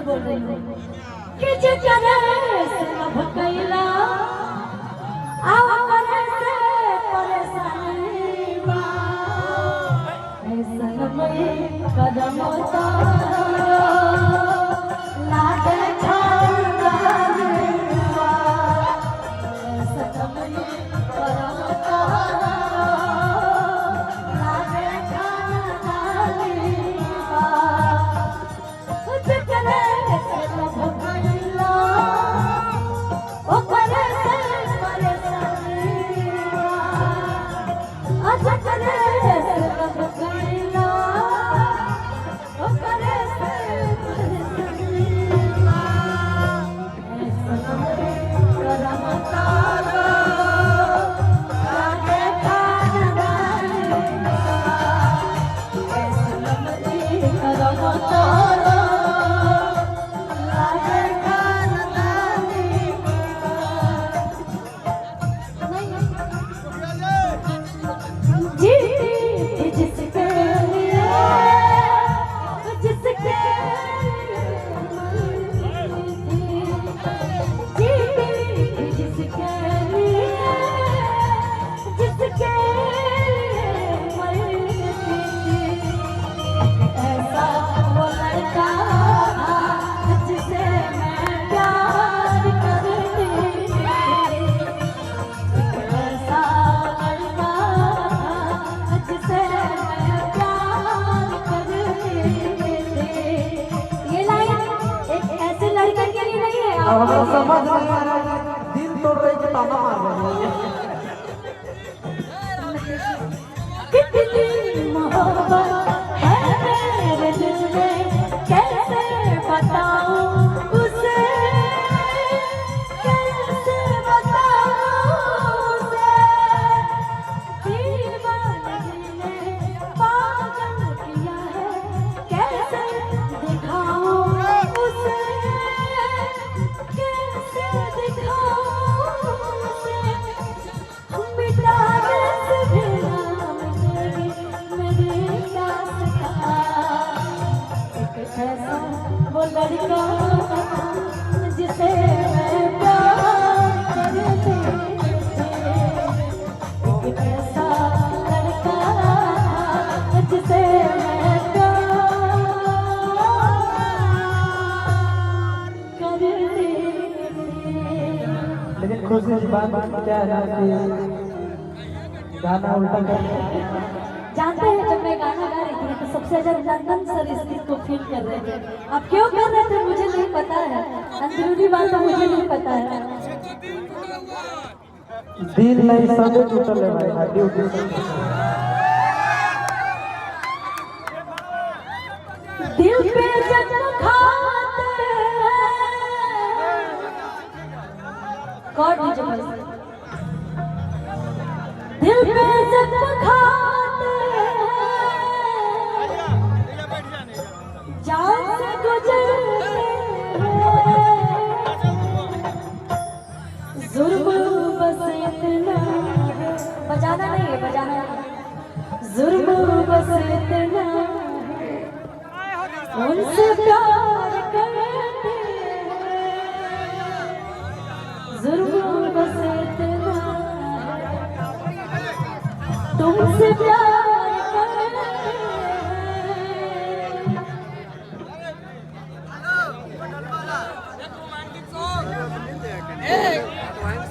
बोल रही हूँ कि जिकरे से न भकैला आव करे से परेशानी बा ऐसन में कदम उतारो लागे खानदानी बा ऐसन में कदम उतारो लागे खानदानी बा जिकरे से न भकैला ओ करे से परेशानी बा जिकरे से न भकैला ओ करे से परेशानी बा ऐसन में करम तारो लागे खानदानी बा ऐसन में करम तारो लागे खानदानी जी जिसके लिए जिसके जी जिसके लिए जिसके मरती ऐसा वो लड़का जिसे मैं प्यार करती ऐसा लड़का जिसे मैं प्यार करती ये लाइन एक ऐसे लड़के के लिए नहीं है अब हमें समझ नहीं आ रहा है दिल तोड़ रही कि ताना मार रही है। कितनी मोहब्बत है मेरे दिल में कैसे बताऊं उसे कैसे बताऊं उसे दीवानगी ने पागल किया है कैसे दिखाऊं उसे कैसे दिखाऊं उसे मिटा कैसे भिड़ा मेरी दास्तां एक ऐसा वो लड़का जिसे मैं प्यार करती एक ऐसा लड़का जिसे मैं प्यार करती लेकिन खुशी की बात क्या है कि गाना उल्टा कर जानते हैं जब मैं गाना गा रही थी तो सबसे ज्यादा नंदन सर इस चीज को फील कर रहे थे। अब क्यों कर रहे थे मुझे नहीं पता है, अंदरूनी बात तो मुझे नहीं पता है। दिल नहीं सबे टूटल है भाई हड्डी उड्डी दिल पे जब खाते कौन मुझे बस दिल पे जब खाते जान से गुजरते जुर्म बस इतना है बजाना नहीं है बजाना नहीं जुर्म बस इतना है उनसे प्यार करते जुर्म बस इतना है तुमसे प्यार